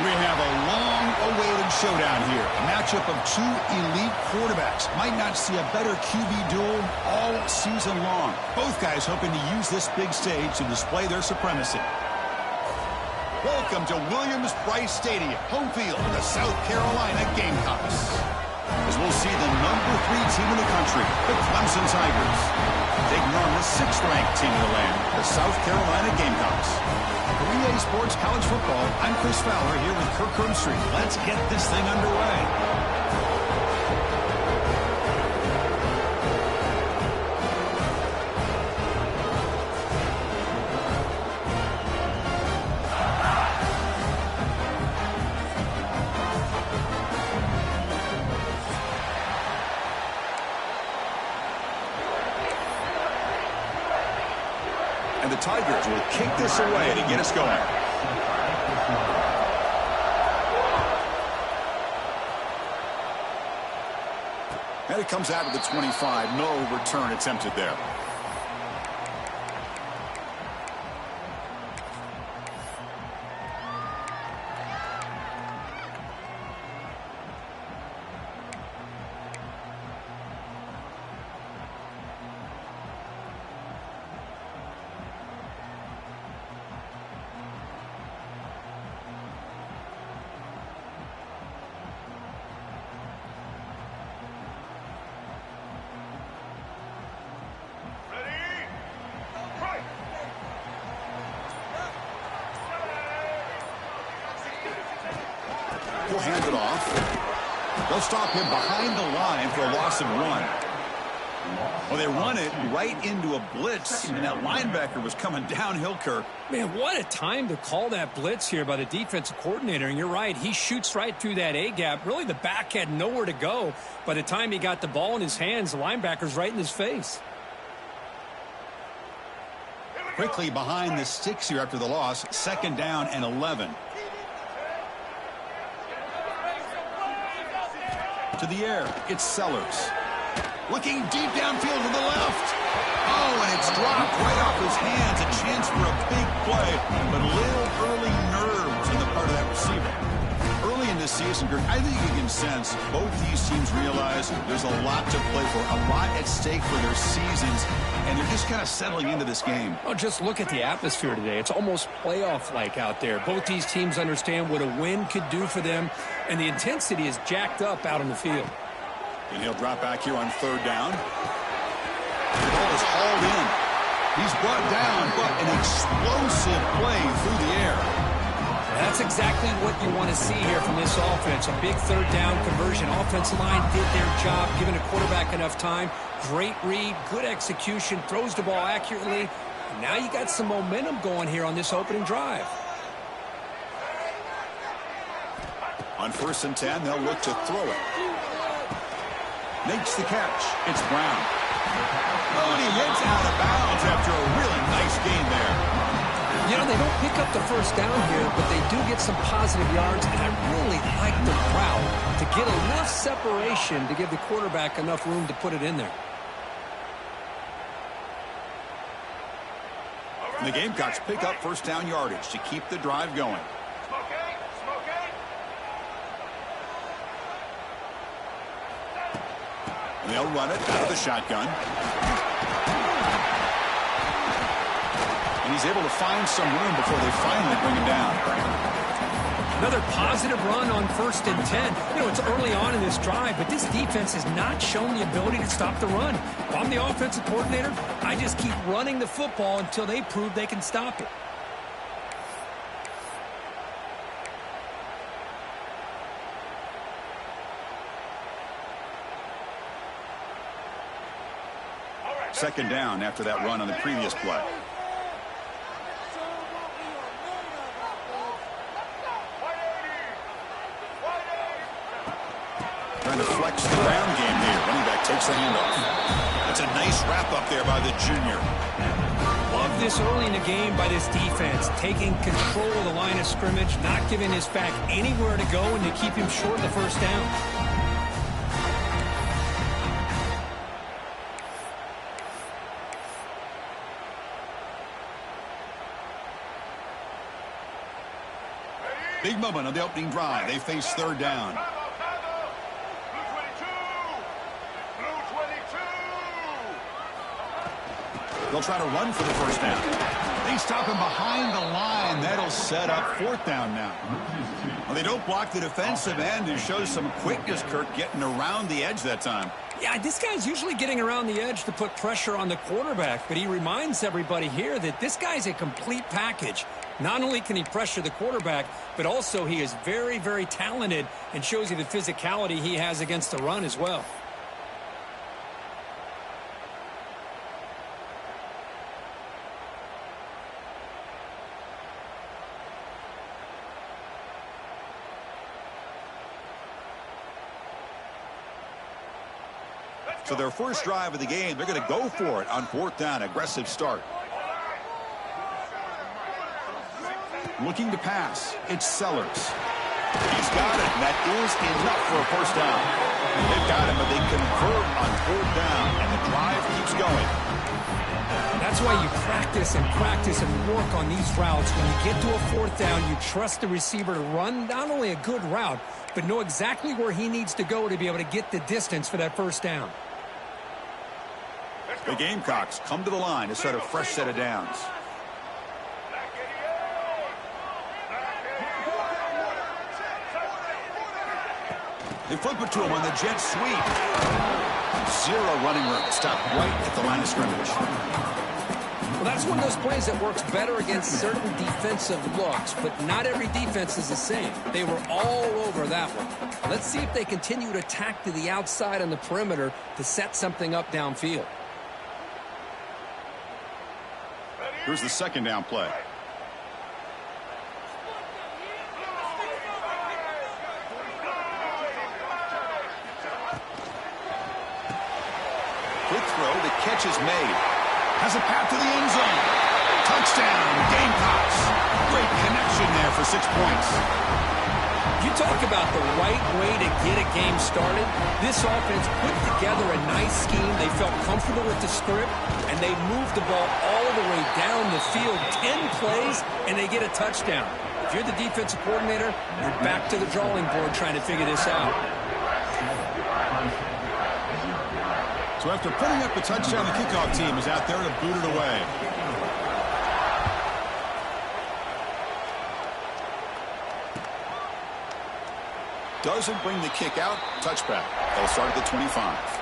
We have a long-awaited showdown here. A matchup of two elite quarterbacks. Might not see a better QB duel all season long. Both guys hoping to use this big stage to display their supremacy. Welcome to Williams-Brice Stadium, home field of the South Carolina Gamecocks. As we'll see the number 3 team in the country, the Clemson Tigers, taking on the 6th-ranked team in the land, the South Carolina Gamecocks. For EA Sports College Football, I'm Chris Fowler here with Kirk Herbstreit. Let's get this thing underway. And the Tigers will kick this away to get us going. And it comes out of the 25. No return attempted there. We'll hand it off. They'll stop him behind the line for a loss of 1. Well, they run it right into a blitz, and that linebacker was coming downhill, Kirk. Man, what a time to call that blitz here by the defensive coordinator. And you're right, he shoots right through that A-gap. Really, the back had nowhere to go. By the time he got the ball in his hands, the linebacker's right in his face. Quickly behind the sticks here after the loss, 2nd down and 11. To the air, it's Sellers. Looking deep downfield to the left. Oh, and it's dropped right off his hands. A chance for a big play, but a little early nerves on the part of that receiver. Early in this season, Kirk, I think you can sense both these teams realize there's a lot to play for, a lot at stake for their seasons, and they're just kind of settling into this game. Oh, just look at the atmosphere today. It's almost playoff-like out there. Both these teams understand what a win could do for them, and the intensity is jacked up out on the field. And he'll drop back here on 3rd down. The ball is hauled in. He's brought down, but an explosive play through the air. That's exactly what you want to see here from this offense. A big 3rd down conversion. Offensive line did their job, giving a quarterback enough time. Great read, good execution, throws the ball accurately. And now you got some momentum going here on this opening drive. On 1st and 10, they'll look to throw it. Makes the catch. It's Brown. Oh, and he hits out of bounds after a really nice gain there. You know, they don't pick up the 1st down here, but they do get some positive yards, and I really like the route to get enough separation to give the quarterback enough room to put it in there. And the Gamecocks pick up 1st down yardage to keep the drive going. And they'll run it out of the shotgun. And he's able to find some room before they finally bring him down. Another positive run on 1st and 10. You know, it's early on in this drive, but this defense has not shown the ability to stop the run. If I'm the offensive coordinator, I just keep running the football until they prove they can stop it. Second down after that run on the previous play. Trying to flex the ground game here. Running back takes the handoff. That's a nice wrap up there by the junior. Love this early in the game by this defense, taking control of the line of scrimmage, not giving his back anywhere to go, and to keep him short of the 1st down. Big moment on the opening drive. They face third down. They'll try to run for the first down. They stop him behind the line. That'll set up fourth down now. Well, they don't block the defensive end and shows some quickness, Kirk, getting around the edge that time. Yeah, this guy's usually getting around the edge to put pressure on the quarterback, but he reminds everybody here that this guy's a complete package. Not only can he pressure the quarterback, but also he is very, very talented and shows you the physicality he has against the run as well. So their first drive of the game, they're going to go for it on fourth down. Aggressive start. Looking to pass. It's Sellers. He's got it. That is enough for a first down. They've got him, but they convert on fourth down, and the drive keeps going. That's why you practice and work on these routes. When you get to a fourth down, you trust the receiver to run not only a good route, but know exactly where he needs to go to be able to get the distance for that first down. The Gamecocks come to the line to set a fresh set of downs. They flip it to him on the jet sweep. Zero running room. Stopped right at the line of scrimmage. Well, that's one of those plays that works better against certain defensive looks, but not every defense is the same. They were all over that one. Let's see if they continue to attack to the outside on the perimeter to set something up downfield. Here's the second down play. Quick throw. The catch is made. Has a path to the end zone. Touchdown, Gamecocks. Great connection there for 6 points. You talk about the right way to get a game started. This offense put together a nice scheme. They felt comfortable with the script, and they moved the ball all the way down the field. 10 plays, and they get a touchdown. If you're the defensive coordinator, you're back to the drawing board trying to figure this out. So after putting up a touchdown, the kickoff team is out there to boot it away. Doesn't bring the kick out. Touchback. They'll start at the 25.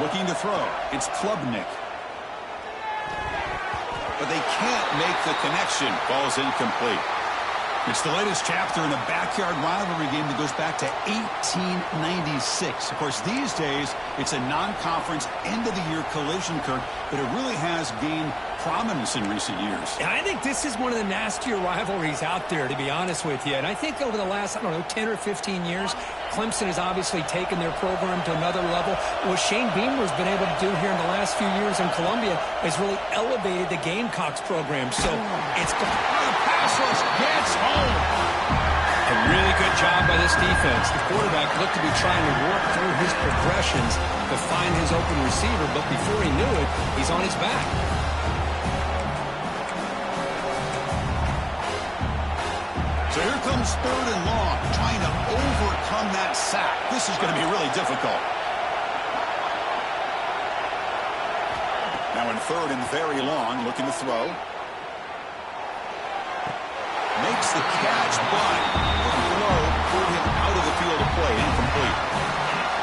Looking to throw. It's Klubnik. But they can't make the connection. Ball's incomplete. It's the latest chapter in a backyard rivalry game that goes back to 1896. Of course, these days, it's a non-conference end-of-the-year collision, Kirk, but it really has gained prominence in recent years. And I think this is one of the nastier rivalries out there, to be honest with you. And I think over the last, 10 or 15 years, Clemson has obviously taken their program to another level. What Shane Beamer's been able to do here in the last few years in Columbia has really elevated the Gamecocks program. So it's the pass rush gets home. A really good job by this defense. The quarterback looked to be trying to work through his progressions to find his open receiver, but before he knew it, he's on his back. So here comes third and long, trying to overcome that sack. This is going to be really difficult. Now in third and very long, looking to throw. Makes the catch, but the throw pulled him out of the field of play, incomplete.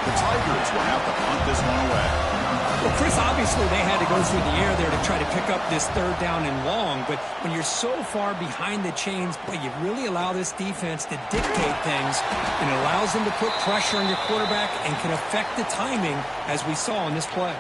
The Tigers will have to punt this one away. Well, Chris, obviously they had to go through the air there to try to pick up this third down and long, but when you're so far behind the chains, boy, you really allow this defense to dictate things, and it allows them to put pressure on your quarterback and can affect the timing, as we saw in this play.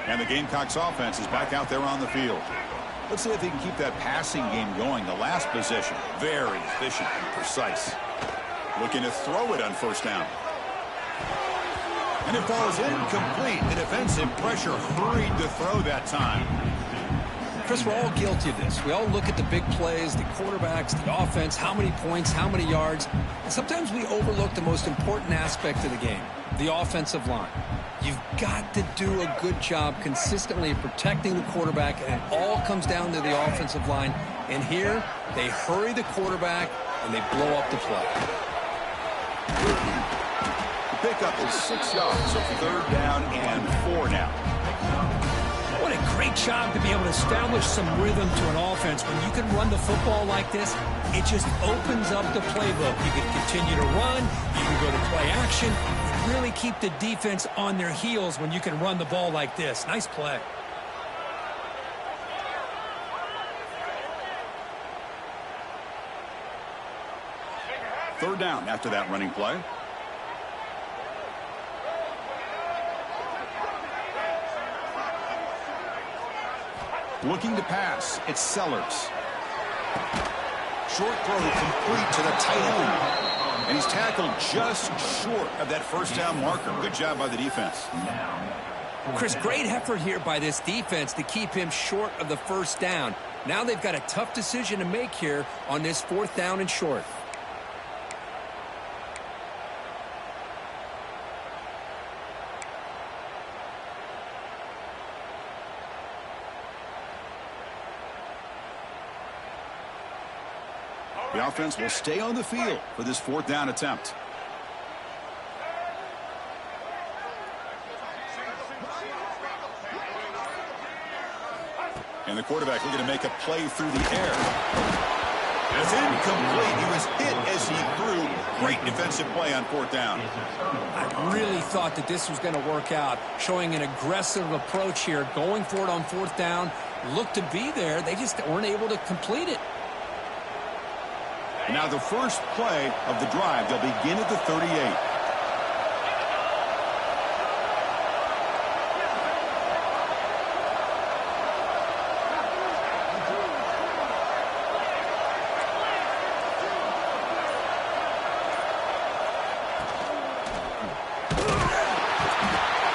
And the Gamecocks offense is back out there on the field. Let's see if he can keep that passing game going. The last possession, very efficient and precise. Looking to throw it on first down. And it falls incomplete. The defensive pressure hurried to throw that time. Chris, we're all guilty of this. We all look at the big plays, the quarterbacks, the offense, how many points, how many yards. And sometimes we overlook the most important aspect of the game, the offensive line. You've got to do a good job consistently protecting the quarterback, and it all comes down to the offensive line. And here, they hurry the quarterback, and they blow up the play. The pickup is 6 yards, so 3rd down and 4 now. What a great job to be able to establish some rhythm to an offense. When you can run the football like this, it just opens up the playbook. You can continue to run. You can go to play action. You really keep the defense on their heels when you can run the ball like this. Nice play. Third down after that running play. Looking to pass, it's Sellers. Short throw complete to the tight end. And he's tackled just short of that first down marker. Good job by the defense. Chris, great effort here by this defense to keep him short of the first down. Now they've got a tough decision to make here on this 4th down and short. The offense will stay on the field for this 4th down attempt. And the quarterback looking to make a play through the air. And it's incomplete. He was hit as he threw. Great defensive play on 4th down. I really thought that this was going to work out, showing an aggressive approach here, going for it on 4th down. Looked to be there. They just weren't able to complete it. Now the first play of the drive, they'll begin at the 38.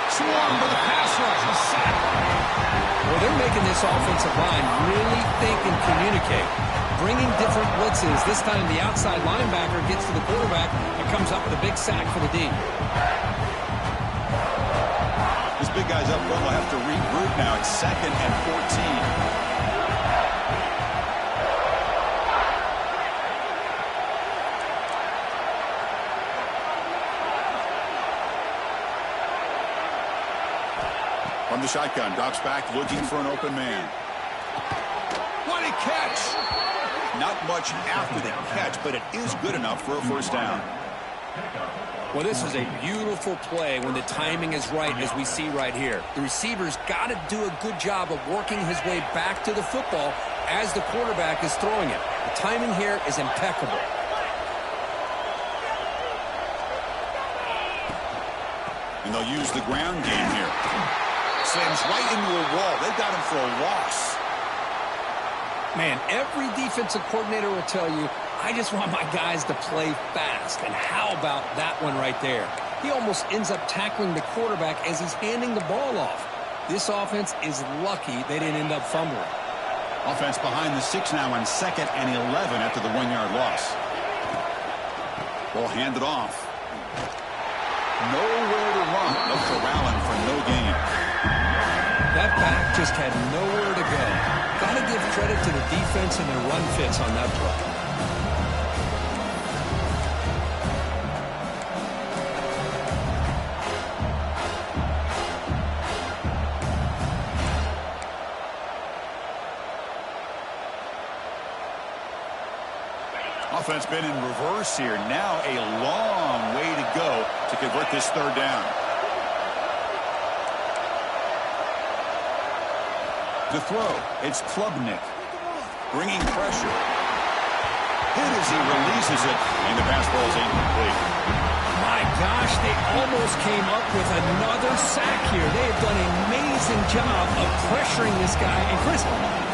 Swarm for the pass rush. He's sacked. Well, they're making this offensive line really think and communicate. Bringing different blitzes. This time the outside linebacker gets to the quarterback and comes up with a big sack for the D. This big guy's up front will have to regroup now. It's 2nd and 14. From the shotgun, drops back looking for an open man. What a catch! Not much after the catch, but it is good enough for a first down. Well, this is a beautiful play when the timing is right, as we see right here. The receiver's got to do a good job of working his way back to the football as the quarterback is throwing it. The timing here is impeccable. And they'll use the ground game here. Slams right into a wall. They've got him for a loss. Man, every defensive coordinator will tell you, I just want my guys to play fast. And how about that one right there? He almost ends up tackling the quarterback as he's handing the ball off. This offense is lucky they didn't end up fumbling. Offense behind the 6 now on 2nd and 11 after the 1-yard loss. Ball handed off. Nowhere to run. No corralling for no gain. That back just had nowhere to go. Got to give credit to the defense and their run fits on that play. Offense been in reverse here. Now a long way to go to convert this 3rd down. To throw, it's Klubnik. Bringing pressure. Hit as he releases it, and the pass ball is incomplete. My gosh, they almost came up with another sack here. They have done an amazing job of pressuring this guy. And Chris,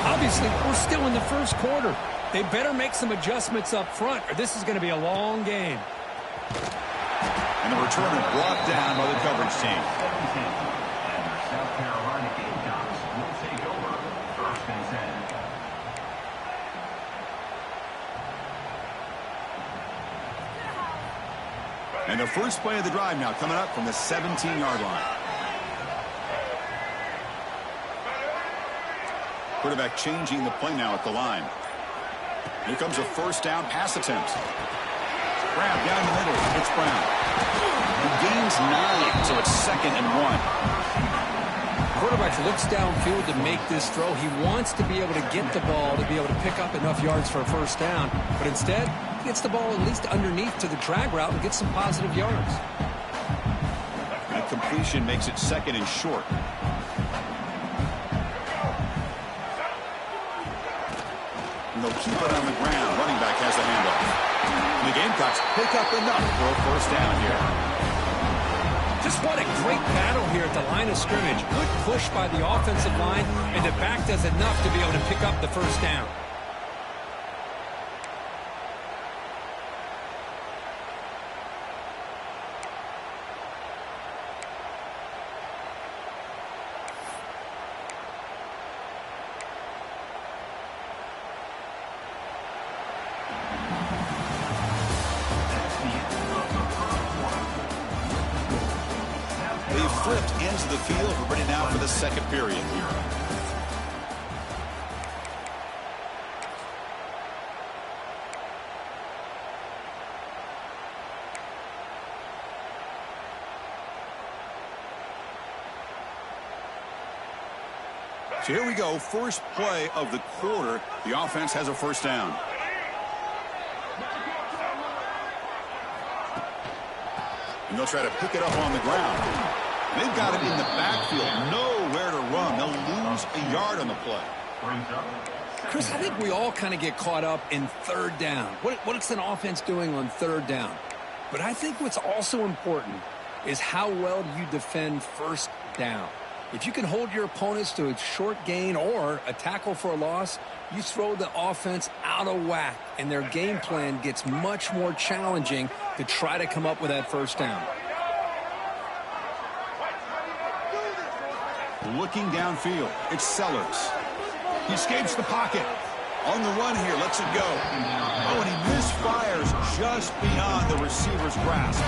obviously, we're still in the first quarter. They better make some adjustments up front, or this is going to be a long game. And the return is brought down by the coverage team. South Carolina Gamecocks will take over 1st and 10. And the first play of the drive now coming up from the 17-yard line. Quarterback changing the play now at the line. Here comes a first down pass attempt. Brown down the middle. It's Brown. He gains 9, so it's 2nd and 1. Quarterback looks downfield to make this throw. He wants to be able to get the ball to be able to pick up enough yards for a first down. But instead, he gets the ball at least underneath to the drag route and gets some positive yards. That completion makes it 2nd and short. And they'll keep it on the ground. Running back has the handoff. And the Gamecocks pick up enough for a first down here. Just what a great battle here at the line of scrimmage. Good push by the offensive line, and the back does enough to be able to pick up the first down. Flipped ends of the field. We're ready now for the second period here. So here we go. First play of the quarter. The offense has a first down. And they'll try to pick it up on the ground. They've got it in the backfield. Nowhere to run. They'll lose a yard on the play. Chris, I think we all kind of get caught up in third down. What's an offense doing on third down? But I think what's also important is how well do you defend first down. If you can hold your opponents to a short gain or a tackle for a loss, you throw the offense out of whack, and their game plan gets much more challenging to try to come up with that first down. Looking downfield, it's Sellers. He escapes the pocket. On the run here, lets it go. Oh, and he misfires just beyond the receiver's grasp.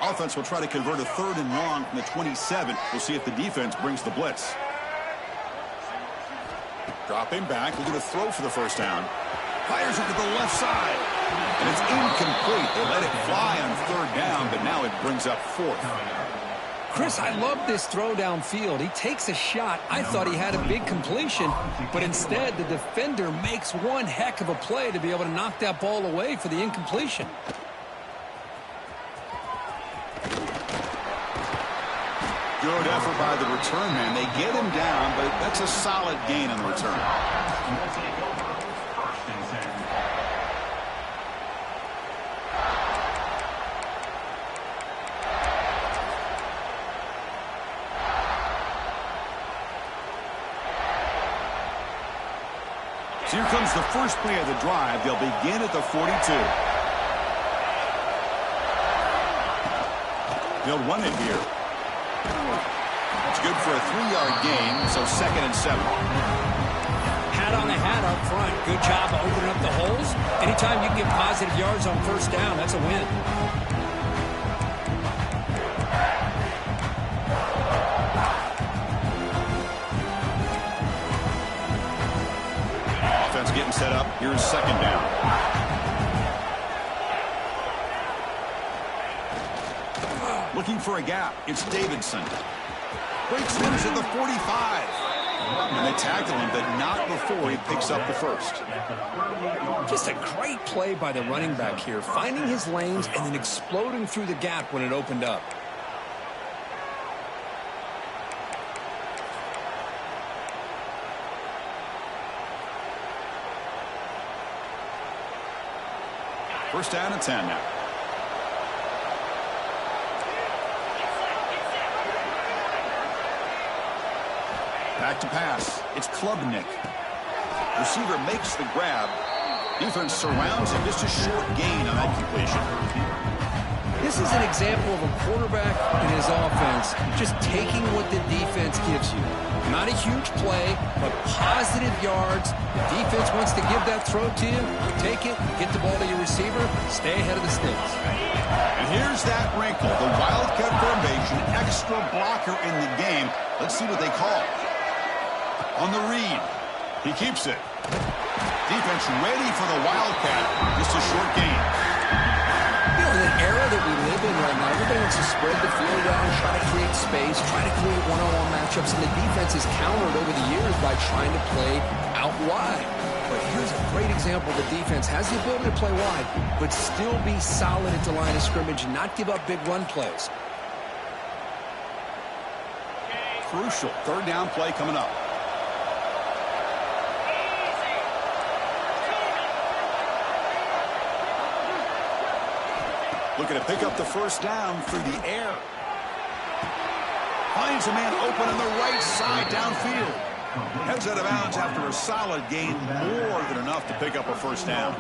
Offense will try to convert a 3rd and long from the 27. We'll see if the defense brings the blitz. Dropping back, looking to throw for the first down. Fires it to the left side. And it's incomplete. They let it fly on 3rd down, but now it brings up 4th. Chris, I love this throw downfield. He takes a shot. I thought he had a big completion, but instead the defender makes one heck of a play to be able to knock that ball away for the incompletion. Good effort by the return man. They get him down, but that's a solid gain on the return. So here comes the first play of the drive. They'll begin at the 42. They'll run it here. It's good for a 3-yard gain, so 2nd and 7. Hat on a hat up front. Good job of opening up the holes. Anytime you can get positive yards on first down, that's a win. Offense getting set up. Here's 2nd down. Looking for a gap. It's Davidson. Breaks loose at the 45. And they tackle him, but not before he picks up the first. Just a great play by the running back here, finding his lanes and then exploding through the gap when it opened up. First down and 10 now. Back to pass. It's Klubnik. Receiver makes the grab. Defense surrounds him. Just a short gain on that completion. This is an example of a quarterback in his offense just taking what the defense gives you. Not a huge play, but positive yards. The defense wants to give that throw to you. Take it, get the ball to your receiver, stay ahead of the sticks. And here's that wrinkle. The Wildcat formation, extra blocker in the game. Let's see what they call. On the read. He keeps it. Defense ready for the Wildcat. Just a short gain. You know, in an era that we live in right now, everybody wants to spread the field out, try to create space, try to create one-on-one matchups, and the defense is countered over the years by trying to play out wide. But here's a great example. The defense has the ability to play wide, but still be solid at the line of scrimmage and not give up big run plays. Crucial third down play coming up. Looking to pick up the first down through the air. Finds a man open on the right side downfield. Heads out of bounds after a solid gain, more than enough to pick up a first down.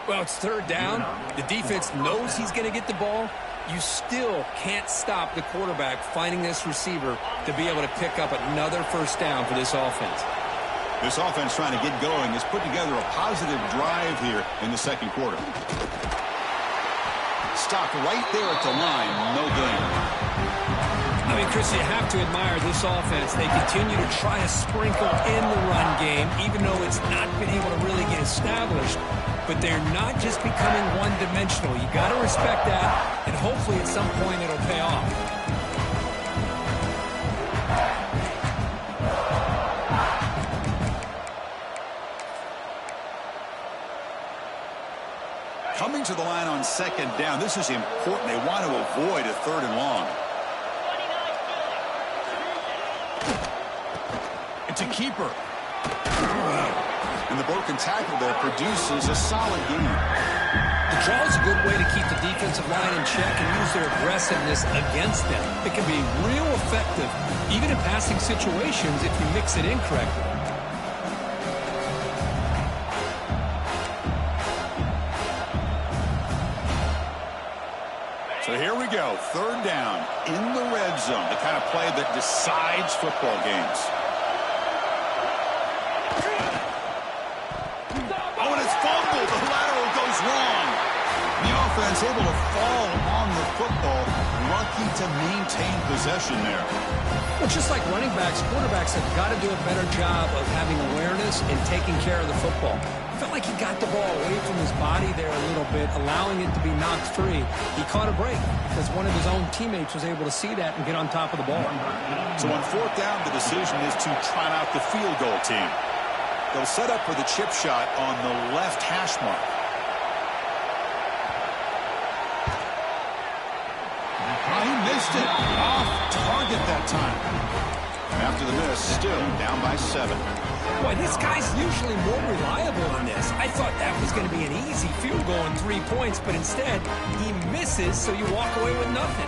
Well, it's third down. The defense knows he's going to get the ball. You still can't stop the quarterback finding this receiver to be able to pick up another first down for this offense. This offense trying to get going has put together a positive drive here in the second quarter. Stopped right there at the line, no gain. I mean, Chris, you have to admire this offense. They continue to try to sprinkle in the run game, even though it's not been able to really get established. But they're not just becoming one-dimensional. You got to respect that, and hopefully at some point it'll pay off. Coming to the line on second down. This is important. They want to avoid a third and long. It's a keeper. And the broken tackle there produces a solid gain. The draw is a good way to keep the defensive line in check and use their aggressiveness against them. It can be real effective, even in passing situations, if you mix it in correctly. So here we go, third down in the red zone, the kind of play that decides football games. Oh, and it's fumbled. The lateral goes wrong. The offense able to fall on the football, lucky to maintain possession there. Well, just like running backs, quarterbacks have got to do a better job of having awareness and taking care of the football. I felt like he got the ball away from his body there a little bit, allowing it to be knocked free. He caught a break because one of his own teammates was able to see that and get on top of the ball. So on fourth down, the decision is to try out the field goal team. They'll set up for the chip shot on the left hash mark. He missed it. Off target that time. After the miss, still down by 7. Boy, this guy's usually more reliable on this. I thought that was going to be an easy field goal and 3 points, but instead, he misses, so you walk away with nothing.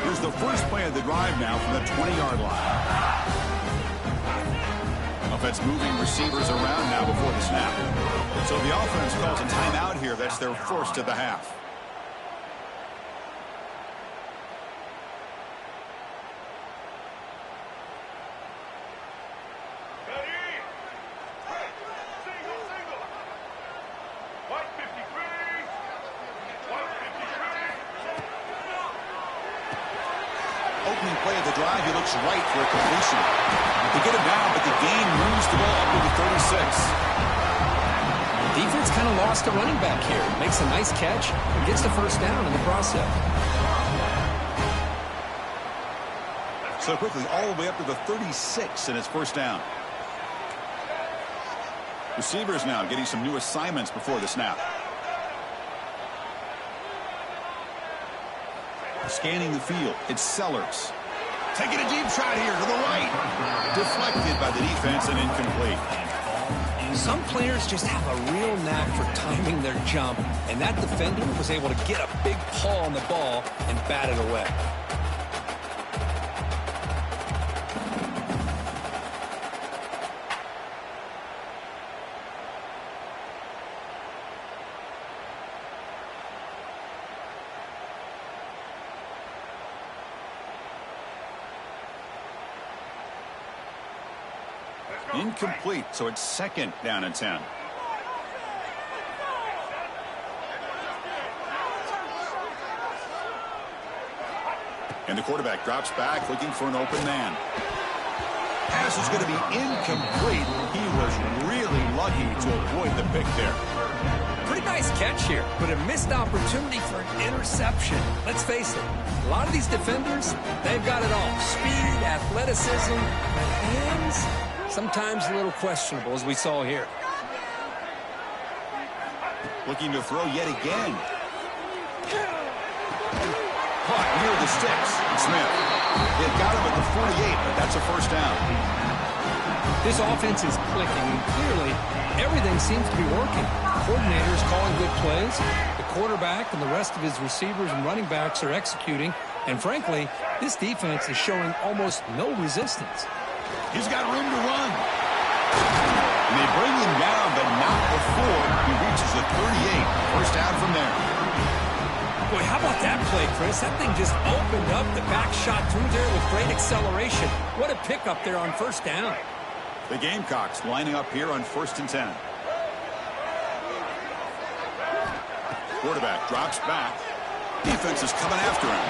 Here's the first play of the drive now from the 20-yard line. Offense moving receivers around now before the snap. So the offense calls a timeout here. That's their first of the half. Opening play of the drive, he looks right for a completion. They get him down, but the gain moves the ball up to the 36. Defense kind of lost a running back here. Makes a nice catch and gets the first down in the process. So quickly, all the way up to the 36 in his first down. Receivers now getting some new assignments before the snap. Scanning the field, it's Sellers. Taking a deep shot here to the right. Deflected by the defense and incomplete. Some players just have a real knack for timing their jump, and that defender was able to get a big paw on the ball and bat it away. Incomplete, so it's 2nd down and 10. And the quarterback drops back looking for an open man. Pass is going to be incomplete. He was really lucky to avoid the pick there. Pretty nice catch here, but a missed opportunity for an interception. Let's face it, a lot of these defenders, they've got it all. Speed, athleticism, hands, sometimes a little questionable, as we saw here. Looking to throw yet again. Caught near the sticks. Smith. It got him at the 48, but that's a first down. This offense is clicking, and clearly everything seems to be working. Coordinators calling good plays. The quarterback and the rest of his receivers and running backs are executing. And frankly, this defense is showing almost no resistance. He's got room to run. And they bring him down, but not before he reaches the 38. First down from there. Boy, how about that play, Chris? That thing just opened up. The back shot through there with great acceleration. What a pickup there on first down. The Gamecocks lining up here on 1st and 10. Quarterback drops back. Defense is coming after him.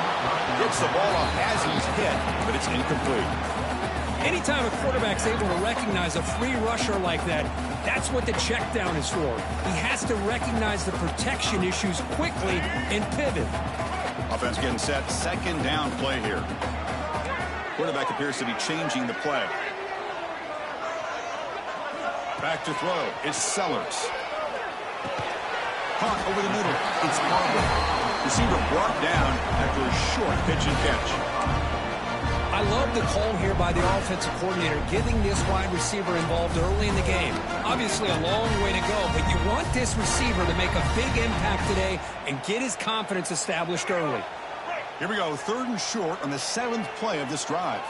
Gets the ball off as he's hit, but it's incomplete. Anytime a quarterback's able to recognize a free rusher like that, that's what the check down is for. He has to recognize the protection issues quickly and pivot. Offense getting set. 2nd down play here. Quarterback appears to be changing the play. Back to throw. It's Sellers. Caught over the middle. It's Barber. Receiver brought down after a short pitch and catch. I love the call here by the offensive coordinator, getting this wide receiver involved early in the game. Obviously a long way to go, but you want this receiver to make a big impact today and get his confidence established early. Here we go, 3rd and short on the 7th play of this drive.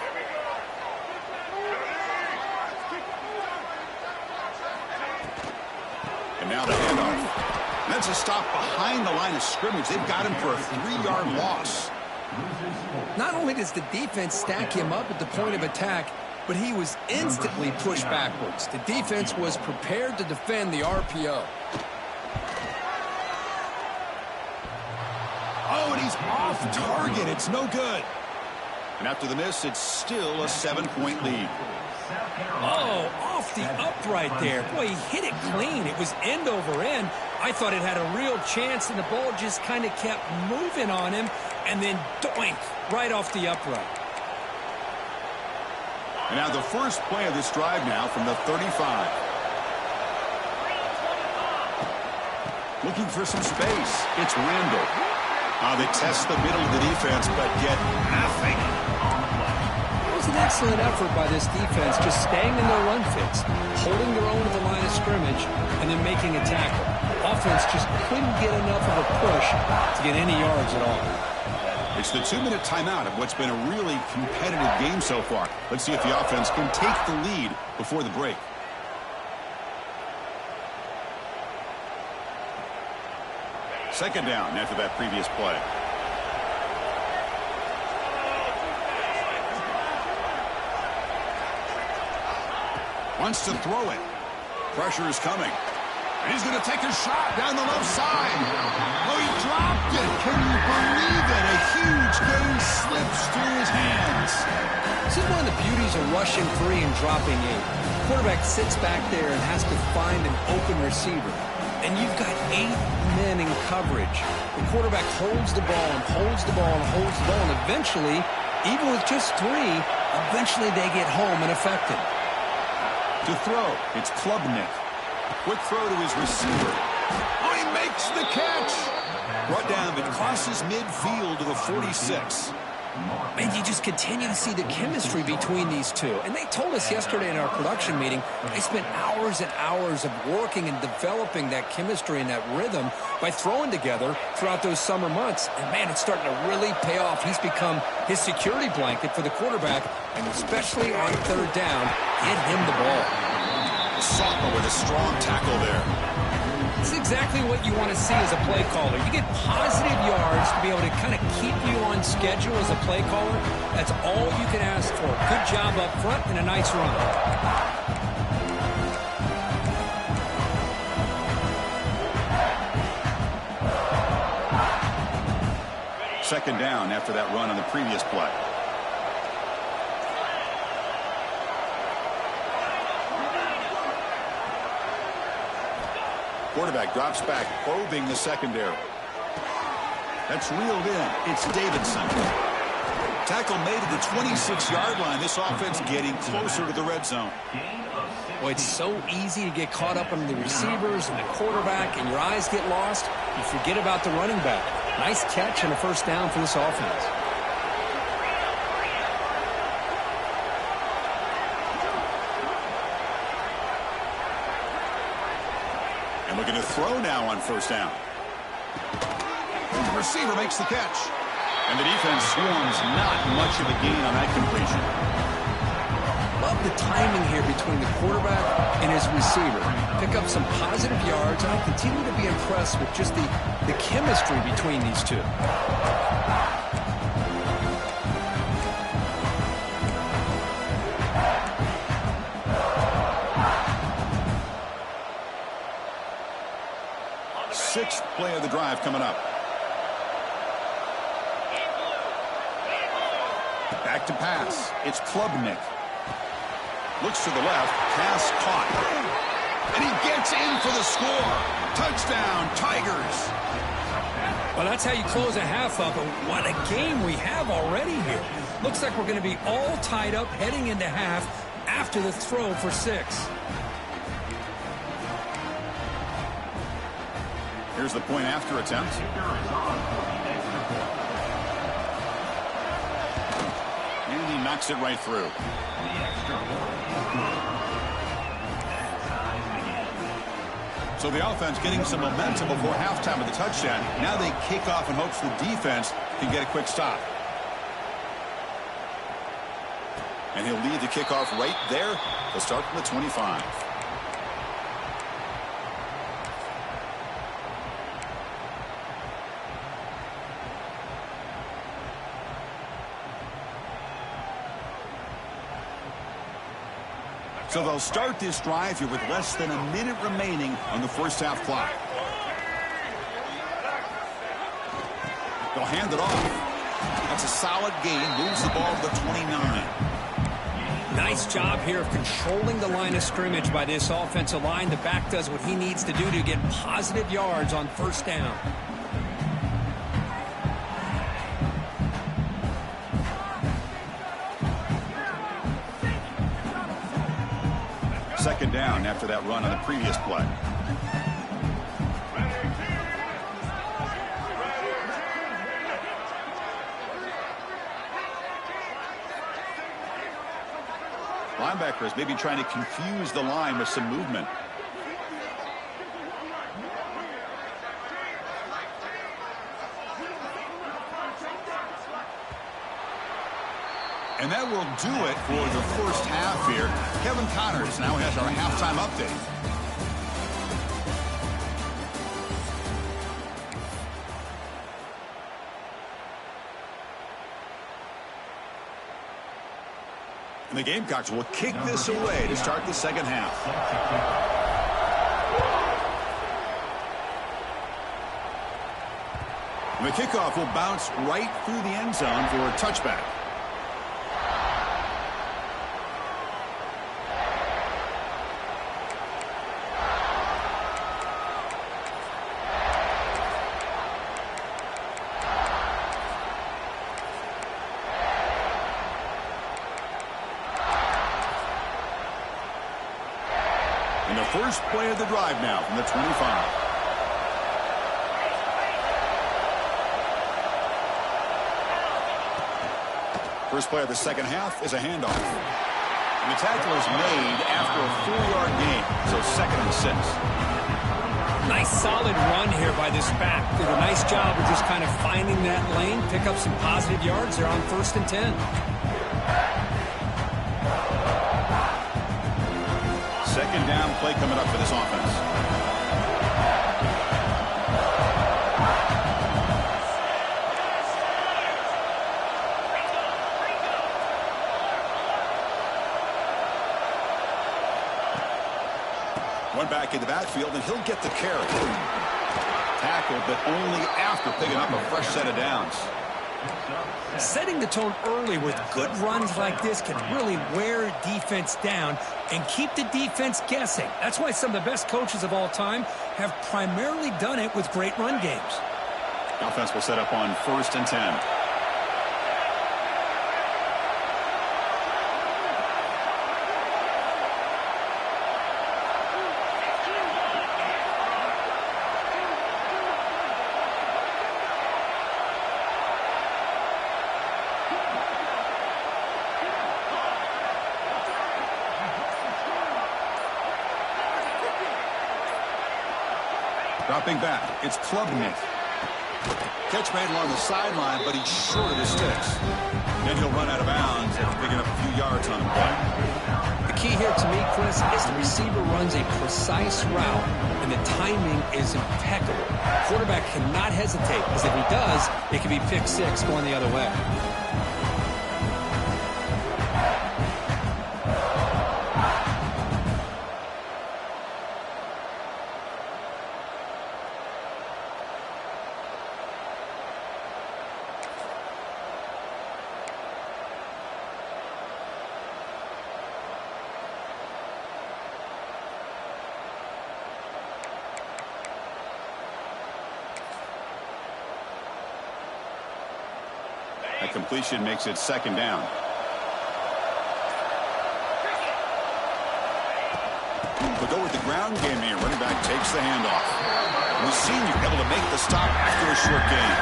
And now the handoff. That's a stop behind the line of scrimmage. They've got him for a 3-yard loss. Not only does the defense stack him up at the point of attack, but he was instantly pushed backwards. The defense was prepared to defend the RPO. Oh, and he's off target. It's no good. And after the miss, it's still a 7-point lead. Oh, off the upright there. Boy, he hit it clean. It was end over end. I thought it had a real chance, and the ball just kind of kept moving on him, and then doink, right off the upright. And now the first play of this drive now from the 35. Looking for some space. It's Randall. They test the middle of the defense, but get nothing. It was an excellent effort by this defense, just staying in their run fits, holding their own at the line of scrimmage, and then making a tackle. Offense just couldn't get enough of a push to get any yards at all. It's the 2-minute timeout of what's been a really competitive game so far. Let's see if the offense can take the lead before the break. Second down after that previous play. Wants to throw it. Pressure is coming. And he's going to take a shot down the left side. Oh, he dropped it. Can you believe it? A huge gain slips through his hands. This is one of the beauties of rushing 3 and dropping 8. The quarterback sits back there and has to find an open receiver. And you've got 8 men in coverage. The quarterback holds the ball and holds the ball and holds the ball. And eventually, even with just 3, eventually they get home and affect him. To throw, it's Klubnik. Quick throw to his receiver. Oh, he makes the catch. Brought down, but crosses midfield to the 46. And you just continue to see the chemistry between these two. And they told us yesterday in our production meeting, they spent hours and hours of working and developing that chemistry and that rhythm by throwing together throughout those summer months. And, man, it's starting to really pay off. He's become his security blanket for the quarterback, and especially on third down, get him the ball. The sophomore with a strong tackle there. This is exactly what you want to see as a play caller. You get positive yards to be able to kind of keep you on schedule as a play caller. That's all you can ask for. Good job up front and a nice run. Second down after that run on the previous play. Quarterback drops back, probing the secondary. That's reeled in. It's Davidson. Tackle made at the 26-yard line. This offense getting closer to the red zone. Well, it's so easy to get caught up on the receivers and the quarterback, and your eyes get lost. You forget about the running back. Nice catch and a first down for this offense. And looking to throw now on first down. And the receiver makes the catch. And the defense swarms. Not much of a gain on that completion. Love the timing here between the quarterback and his receiver. Pick up some positive yards, and I continue to be impressed with just the chemistry between these two. Sixth play of the drive coming up. Back to pass. It's Klubnik. Looks to the left. Pass caught. And he gets in for the score. Touchdown, Tigers. Well, that's how you close a half up. But what a game we have already here. Looks like we're going to be all tied up heading into half after the throw for 6. Here's the point after attempt. And he knocks it right through. So the offense getting some momentum before halftime of the touchdown. Now they kick off in hopes the defense can get a quick stop. And he'll lead the kickoff right there. They'll start from the 25. So they'll start this drive here with less than a minute remaining on the first half clock. They'll hand it off. That's a solid gain. Moves the ball to the 29. Nice job here of controlling the line of scrimmage by this offensive line. The back does what he needs to do to get positive yards on first down. Second down after that run on the previous play. Linebackers maybe trying to confuse the line with some movement. And that will do it for the first half here. Kevin Connors now has our halftime update. And the Gamecocks will kick this away to start the second half. And the kickoff will bounce right through the end zone for a touchback. First play of the drive now from the 25. First play of the second half is a handoff. And the tackle is made after a 4-yard gain, so 2nd and 6. Nice solid run here by this back. Did a nice job of just kind of finding that lane, pick up some positive yards. They're on 1st and 10. Second down play coming up for this offense. One back in the backfield, and he'll get the carry. Tackled, but only after picking up a fresh set of downs. Setting the tone early with good runs like this can really wear a defense down and keep the defense guessing. That's why some of the best coaches of all time have primarily done it with great run games. The offense will set up on 1st and 10. Dropping back, it's Klubnik. Catch made along the sideline, but he's short of his sticks. Then he'll run out of bounds after picking up a few yards on the play. The key here to me, Chris, is the receiver runs a precise route, and the timing is impeccable. Quarterback cannot hesitate, because if he does, it can be pick 6 going the other way. That completion makes it 2nd down. We'll go with the ground game here. Running back takes the handoff. We've seen you able to make the stop after a short gain.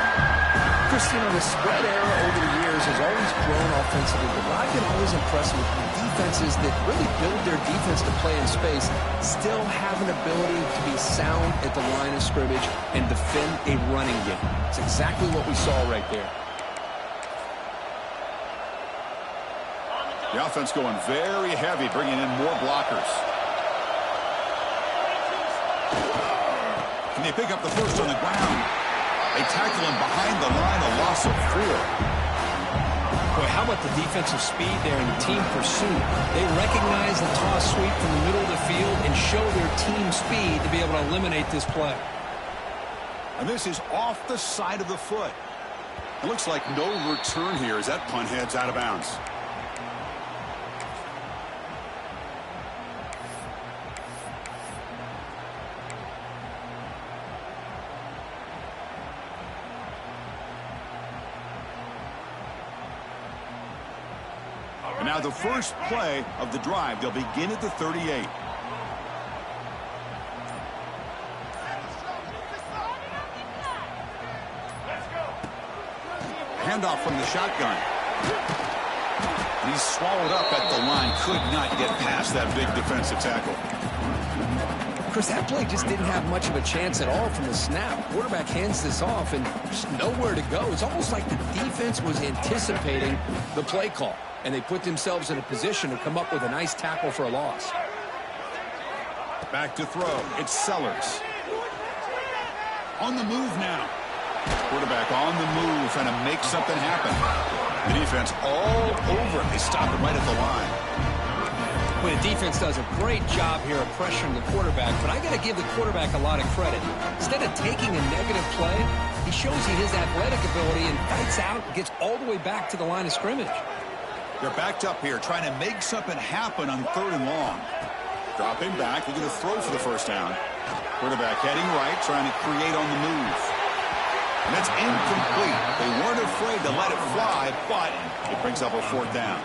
Chris, you know, the spread era over the years has always grown offensively, but what I've been always impressed with defenses that really build their defense to play in space still have an ability to be sound at the line of scrimmage and defend a running game. It's exactly what we saw right there. The offense going very heavy, bringing in more blockers. Can they pick up the first on the ground? They tackle him behind the line, a loss of 4. Boy, how about the defensive speed there in team pursuit? They recognize the toss sweep from the middle of the field and show their team speed to be able to eliminate this play. And this is off the side of the foot. It looks like no return here as that punt heads out of bounds. And now the first play of the drive. They'll begin at the 38. Handoff from the shotgun. And he's swallowed up at the line. Could not get past that big defensive tackle. Chris, that play just didn't have much of a chance at all from the snap. Quarterback hands this off and just nowhere to go. It's almost like the defense was anticipating the play call, and they put themselves in a position to come up with a nice tackle for a loss. Back to throw. It's Sellers. On the move now. Quarterback on the move, trying to make something happen. The defense all over it. They stop it right at the line. Well, the defense does a great job here of pressuring the quarterback, but I got to give the quarterback a lot of credit. Instead of taking a negative play, he shows you his athletic ability and fights out and gets all the way back to the line of scrimmage. They're backed up here, trying to make something happen on 3rd and long. Dropping back, looking to throw for the first down. Quarterback heading right, trying to create on the move. And that's incomplete. They weren't afraid to let it fly, but it brings up a 4th down.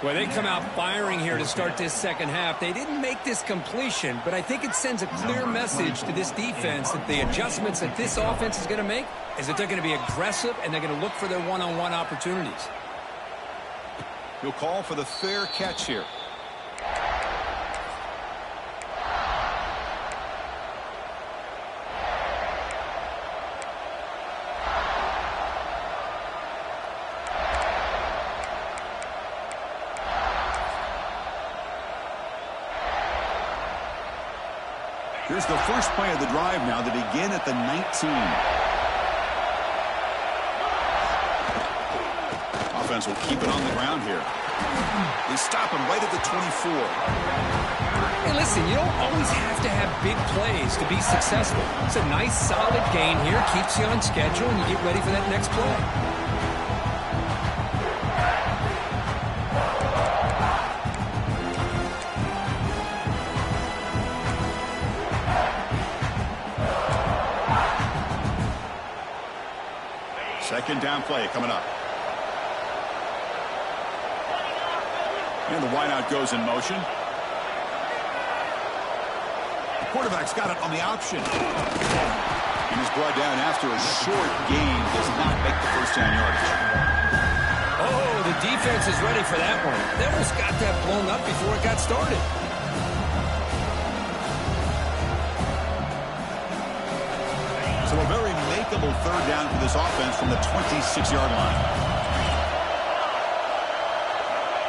Well, they come out firing here to start this second half. They didn't make this completion, but I think it sends a clear message to this defense that the adjustments that this offense is going to make is that they're going to be aggressive and they're going to look for their one-on-one opportunities. He'll call for the fair catch here. Here's the first play of the drive now to begin at the 19. Offense will keep it on the ground here. They stop him right at the 24. Hey, listen, you don't always have to have big plays to be successful. It's a nice, solid gain here. Keeps you on schedule, and you get ready for that next play. Second down play coming up. And the wideout goes in motion. The quarterback's got it on the option. And he's brought down after a short gain. Does not make the first down yardage. Oh, the defense is ready for that one. They almost got that blown up before it got started. So a very makeable third down for this offense from the 26-yard line.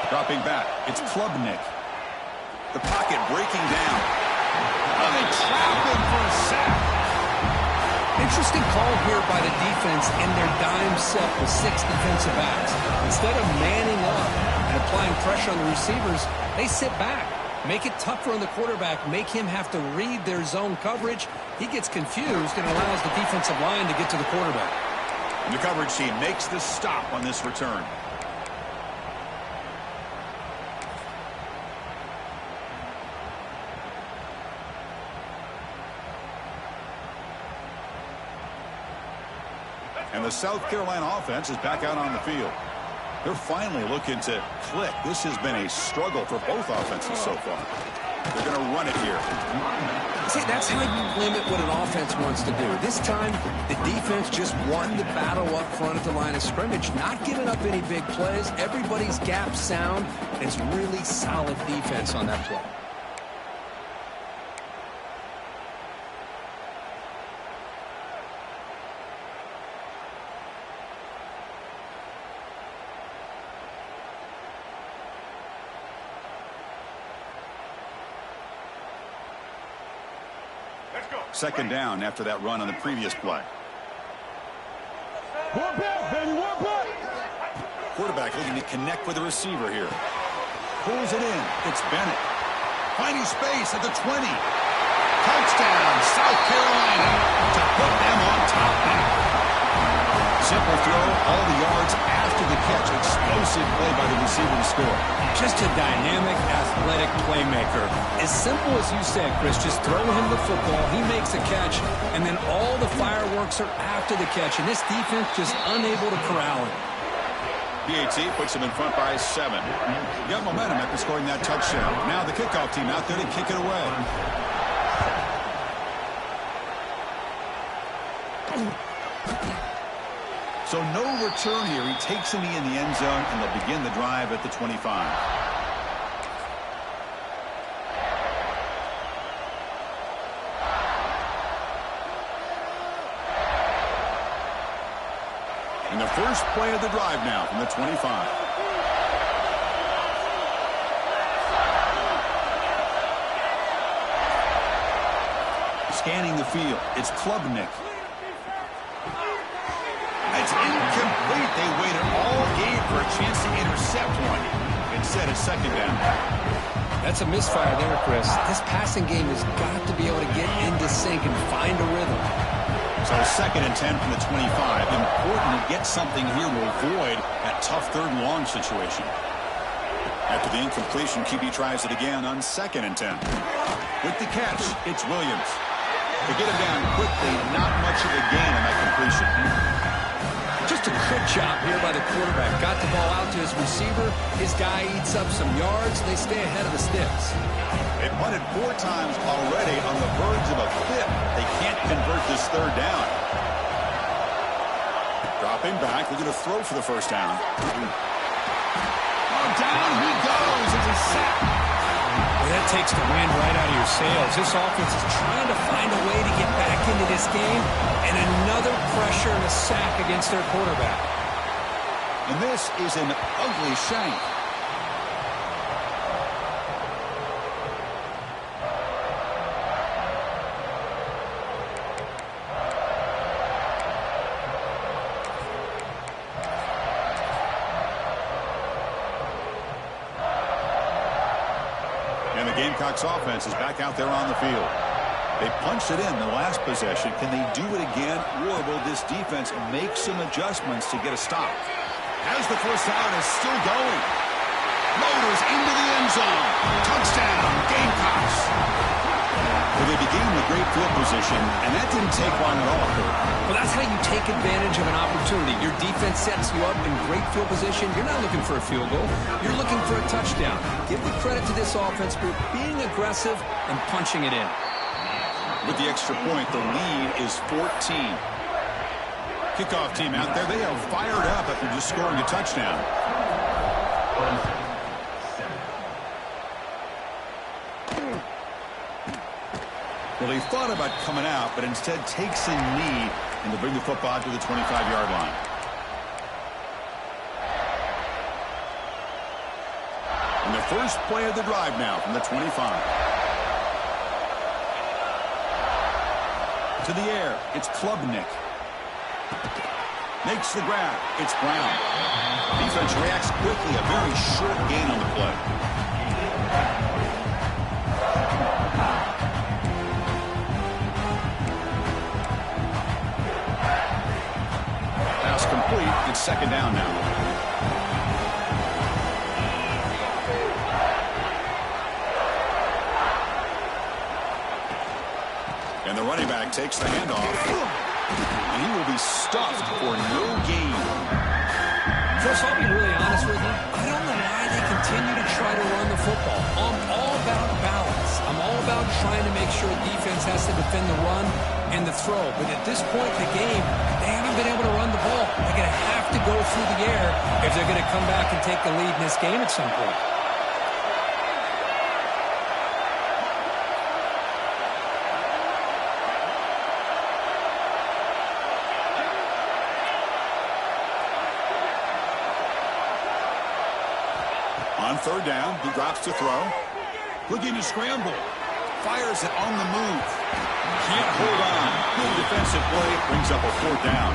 Dropping back, it's Klubnik. The pocket breaking down. Oh, they trap him for a sack. Interesting call here by the defense in their dime set with 6 defensive backs. Instead of manning up and applying pressure on the receivers, they sit back. Make it tougher on the quarterback. Make him have to read their zone coverage. He gets confused and allows the defensive line to get to the quarterback. And the coverage team makes the stop on this return. And the South Carolina offense is back out on the field. They're finally looking to click. This has been a struggle for both offenses so far. They're going to run it here. See, that's how you limit what an offense wants to do. This time, the defense just won the battle up front at the line of scrimmage, not giving up any big plays. Everybody's gap sound. It's really solid defense on that play. Second down after that run on the previous play. One back, baby, one back. Quarterback looking to connect with the receiver here. Pulls it in. It's Bennett. Finding space at the 20. Touchdown, South Carolina, to put them on top now. Simple throw, all the yards after the catch. Explosive play by the receiver to score. Just a dynamic, athletic playmaker. As simple as you said, Chris, just throw him the football, he makes a catch, and then all the fireworks are after the catch, and this defense just unable to corral him. PAT puts him in front by 7. Got momentum after scoring that touchdown. Now the kickoff team out there to kick it away. So no return here. He takes him in the end zone, and they'll begin the drive at the 25. And the first play of the drive now from the 25. Scanning the field. It's Klubnik. It's incomplete. They waited all game for a chance to intercept one. Instead, it's second down. That's a misfire there, Chris. This passing game has got to be able to get into sync and find a rhythm. So second and 10 from the 25. Important to get something here to avoid that tough third and long situation. After the incompletion, QB tries it again on second and 10. With the catch, it's Williams. To get him down quickly, not much of a gain on that completion. Just a good job here by the quarterback. Got the ball out to his receiver. His guy eats up some yards. They stay ahead of the sticks. They punted 4 times already on the verge of a 5th. They can't convert this third down. Dropping back. They're going to throw for the first down. Oh, down takes the wind right out of your sails. This offense is trying to find a way to get back into this game, and another pressure and a sack against their quarterback. And this is an ugly shank. And the Gamecocks offense is back out there on the field. They punched it in the last possession. Can they do it again, or will this defense make some adjustments to get a stop? As the first down is still going. Motors into the end zone. Touchdown, Gamecocks. Well, they began with great field position, and that didn't take long at all. Well, that's how you take advantage of an opportunity. Your defense sets you up in great field position. You're not looking for a field goal. You're looking for a touchdown. Give the credit to this offense for being aggressive and punching it in. With the extra point, the lead is 14. Kickoff team out there. They are fired up after just scoring a touchdown. Well, he thought about coming out, but instead takes a knee and to bring the football to the 25-yard line. And the first play of the drive now from the 25. To the air, it's Klubnik. Makes the grab. It's Brown. Defense reacts quickly. A very short gain on the play. Pass complete. It's second down now. And the running back takes the handoff. And he will be stuffed for no gain. Chris, I'll be really honest with you. I don't know why they continue to try to run the football. I'm all about balance. I'm all about trying to make sure defense has to defend the run and the throw. But at this point in the game, they haven't been able to run the ball. They're going to have to go through the air if they're going to come back and take the lead in this game at some point. On third down, he drops to throw. Looking to scramble. Fires it on the move. Can't hold on. Good defensive play. Brings up a fourth down.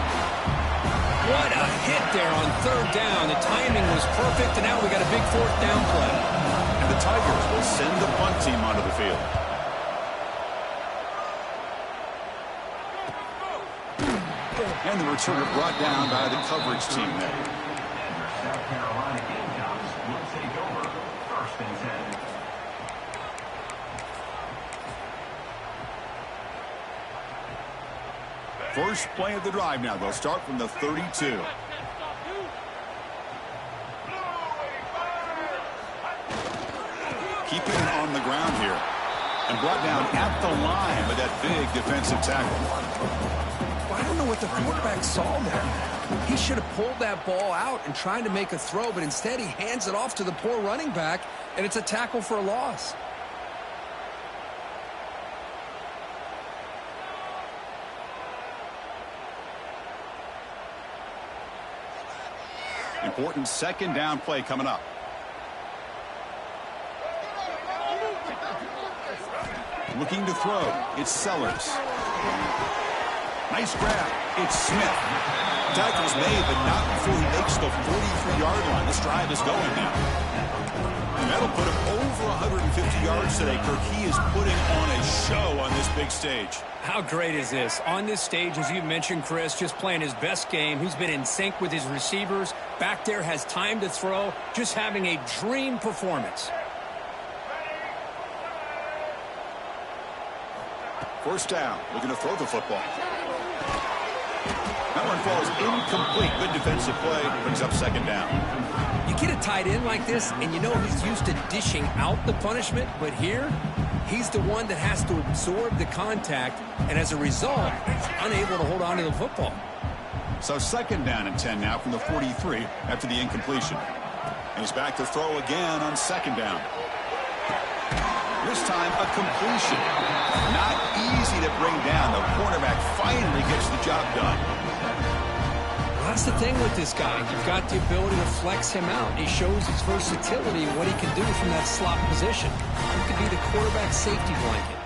What a hit there on third down. The timing was perfect, and now we got a big fourth down play. And the Tigers will send the punt team onto the field. And the returner brought down by the coverage team there. South Carolina Gamecocks will take over first and 10. First play of the drive now. They'll start from the 32. Keeping it on the ground here. And brought down at the line with that big defensive tackle. I don't know what the quarterback saw there. He should have pulled that ball out and tried to make a throw, but instead he hands it off to the poor running back, and it's a tackle for a loss. Important second down play coming up. Looking to throw. It's Sellers. Nice grab. It's Smith. Tackle's made, but not before he makes the 43-yard line. This drive is going now. And that'll put him over 150 yards today. Kirk, he is putting on a show on this big stage. How great is this? On this stage, as you mentioned, Chris, just playing his best game. He's been in sync with his receivers. Back there, has time to throw. Just having a dream performance. First down. Looking to throw the football. That one falls incomplete. Good defensive play. Brings up second down. You get a tight end like this, and you know he's used to dishing out the punishment, but here, he's the one that has to absorb the contact, and as a result, he's unable to hold on to the football. So second down and 10 now from the 43 after the incompletion. And he's back to throw again on second down. This time, a completion. Not easy to bring down. The quarterback finally gets the job done. That's the thing with this guy. You've got the ability to flex him out. He shows his versatility and what he can do from that slot position. He could be the quarterback safety blanket.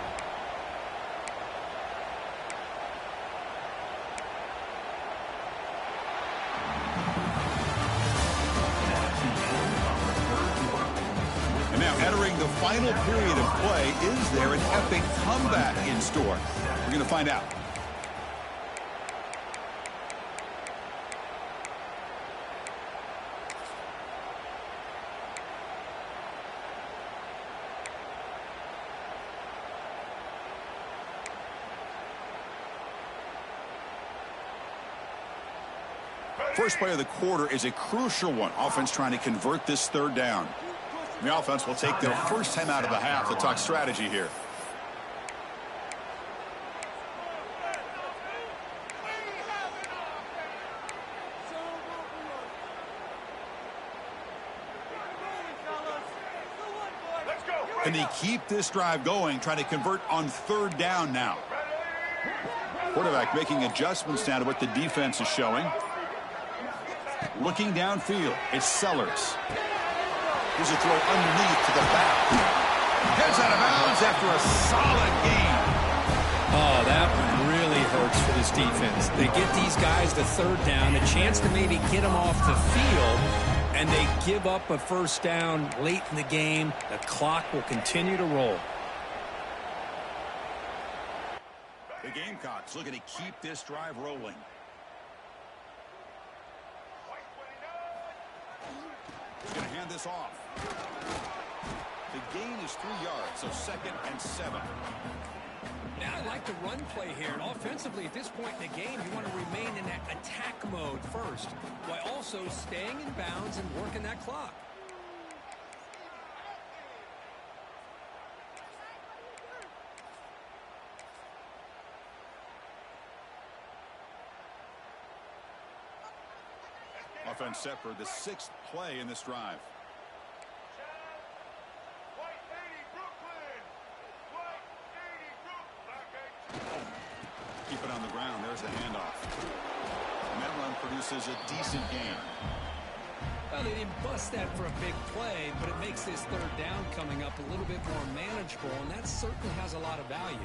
Entering the final period of play, is there an epic comeback in store? We're going to find out. First play of the quarter is a crucial one. Offense trying to convert this third down. The offense will take their first time out of the half to talk strategy here. Can they keep this drive going, trying to convert on third down now? Quarterback making adjustments now to what the defense is showing. Looking downfield, it's Sellers. Here's a throw underneath to the back. Heads out of bounds after a solid gain. Oh, that one really hurts for this defense. They get these guys the third down, a chance to maybe get them off the field, and they give up a first down late in the game. The clock will continue to roll. The Gamecocks looking to keep this drive rolling. He's going to hand this off. The gain is 3 yards, so 2nd and 7. Now I like the run play here. And offensively, at this point in the game, you want to remain in that attack mode first, while also staying in bounds and working that clock. Offense set for the 6th play in this drive. Keep it on the ground. There's the handoff. And that run produces a decent gain. Well, they didn't bust that for a big play, but it makes this third down coming up a little bit more manageable, and that certainly has a lot of value.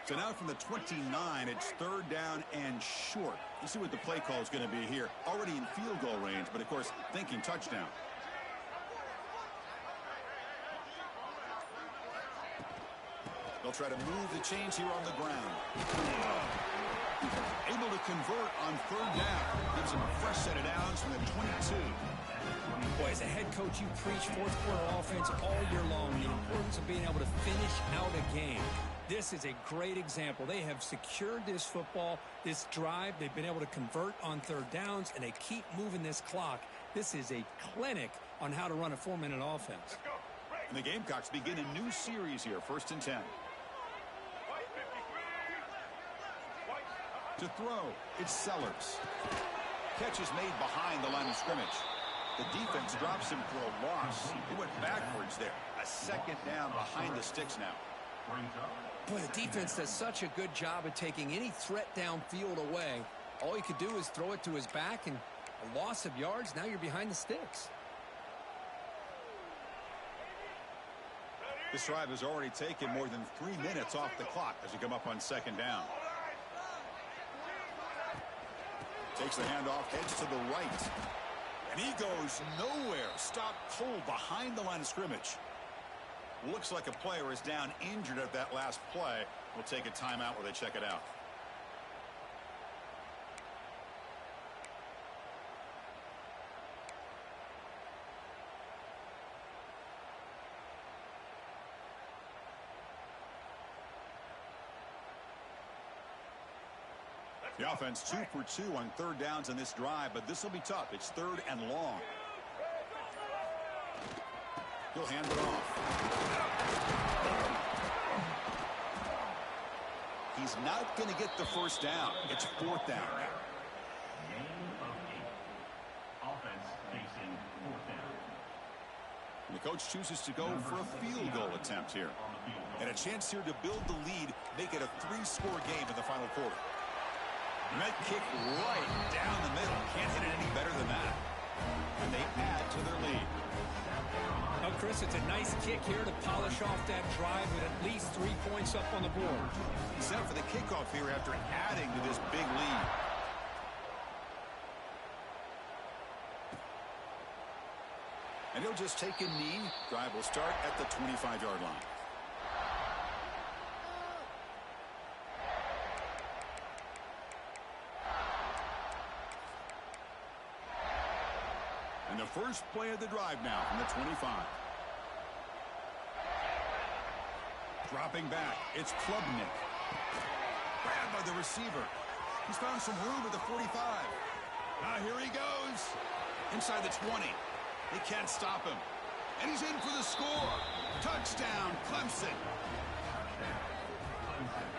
So now from the 29, it's third down and short. Let's see what the play call is going to be here. Already in field goal range, but of course, thinking touchdown. They'll try to move the chains here on the ground. Able to convert on third down. Gives them a fresh set of downs from the 22. Boy, as a head coach, you preach fourth quarter offense all year long. The importance of being able to finish out a game. This is a great example. They have secured this football, this drive. They've been able to convert on third downs, and they keep moving this clock. This is a clinic on how to run a 4-minute offense. And the Gamecocks begin a new series here, 1st and 10. To throw, it's Sellers. Catch is made behind the line of scrimmage. The defense drops him for a loss. He went backwards there. A 2nd down behind the sticks now. Boy, the defense does such a good job of taking any threat downfield away. All you could do is throw it to his back, and a loss of yards, now you're behind the sticks. This drive has already taken more than 3 minutes off the clock as we come up on 2nd down. Takes the handoff, heads to the right. And he goes nowhere. Stop cold behind the line of scrimmage. Looks like a player is down injured at that last play. We'll take a timeout while they check it out. The offense 2 for 2 on third downs in this drive, but this will be tough. It's 3rd and long. He'll hand it off. He's not going to get the first down. It's fourth down now. Gain of 8. Offense facing fourth down. And the coach chooses to go for a field goal attempt here. And a chance here to build the lead, make it a 3-score game in the final quarter. And that kick right down the middle. Can't hit it any better than that. And they add to their lead. Well, Chris, it's a nice kick here to polish off that drive with at least 3 points up on the board. Set for the kickoff here after adding to this big lead. And he'll just take a knee. Drive will start at the 25-yard line. And the first play of the drive now from the 25. Dropping back, it's Klubnik. Grabbed by the receiver. He's found some room at the 45. Now here he goes. Inside the 20. They can't stop him. And he's in for the score. Touchdown, Clemson.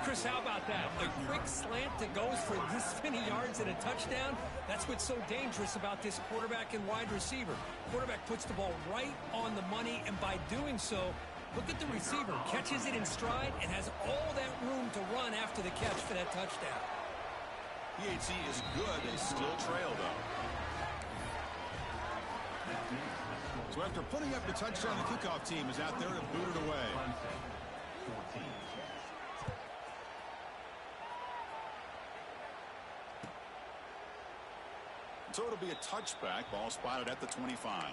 Chris, how about that? A quick slant that goes for this many yards and a touchdown. That's what's so dangerous about this quarterback and wide receiver. Quarterback puts the ball right on the money, and by doing so, look at the receiver. Catches it in stride and has all that room to run after the catch for that touchdown. PAT is good. They still trail, though. So after putting up the touchdown, the kickoff team is out there to boot it away. Clemson, 14. So it'll be a touchback. Ball spotted at the 25.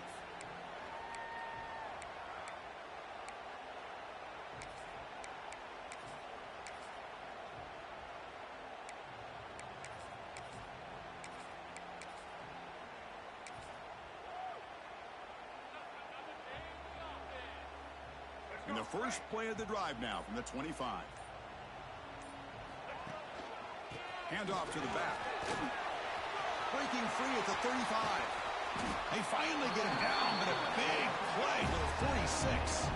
And the first play of the drive now from the 25. Handoff to the back. Breaking free at the 35. They finally get him down, but a big play to the 46.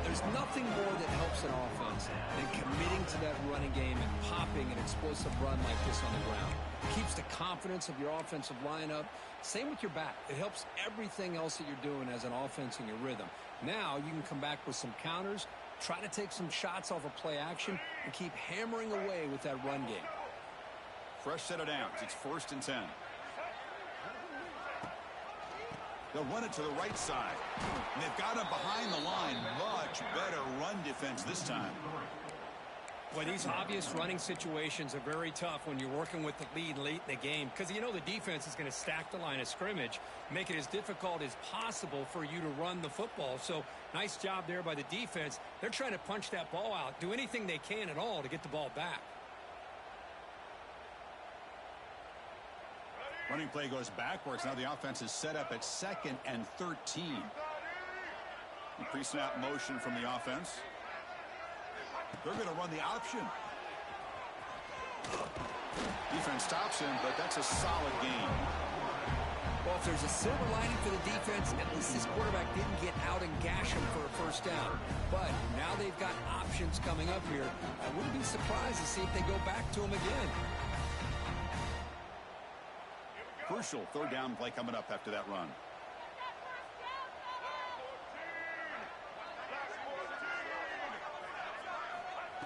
There's nothing more that helps an offense than committing to that running game and popping an explosive run like this on the ground. It keeps the confidence of your offensive line up. Same with your back. It helps everything else that you're doing as an offense in your rhythm. Now you can come back with some counters, try to take some shots off of play action, and keep hammering away with that run game. Fresh set of downs. It's 1st and 10. They'll run it to the right side. And they've got him behind the line. Much better run defense this time. Well, these obvious running situations are very tough when you're working with the lead late in the game, because you know the defense is going to stack the line of scrimmage, make it as difficult as possible for you to run the football. So nice job there by the defense. They're trying to punch that ball out, do anything they can at all to get the ball back. Running play goes backwards. Now the offense is set up at 2nd and 13. Pre-snap motion from the offense. They're going to run the option. Defense stops him, but that's a solid game. Well, if there's a silver lining for the defense, at least this quarterback didn't get out and gash him for a first down. But now they've got options coming up here. I wouldn't be surprised to see if they go back to him again. Crucial 3rd down play coming up after that run.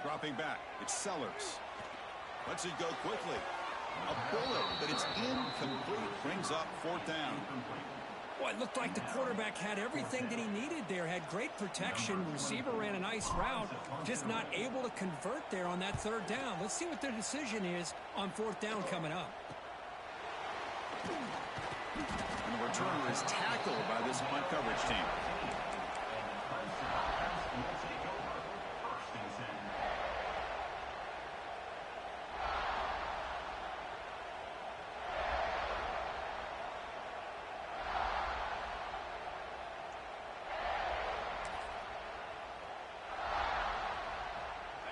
Dropping back, it's Sellers. Lets it go quickly. A bullet, but it's incomplete. Brings up 4th down. Well, it looked like the quarterback had everything that he needed there. Had great protection. Receiver ran a nice route. Just not able to convert there on that 3rd down. Let's see what their decision is on 4th down coming up. And the returner is tackled by this punt coverage team.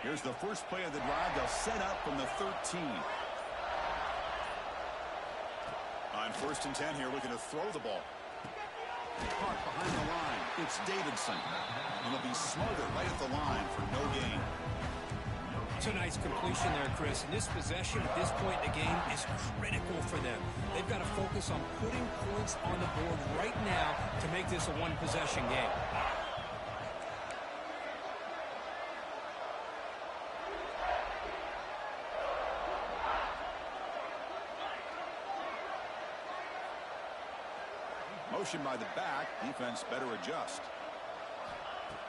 Here's the first play of the drive. They'll set up from the 13. On 1st and 10 here, looking to throw the ball. Caught behind the line. It's Davidson. And he'll be smothered right at the line for no gain. It's a nice completion there, Chris. And this possession at this point in the game is critical for them. They've got to focus on putting points on the board right now to make this a one-possession game. Motion by the back. Defense better adjust.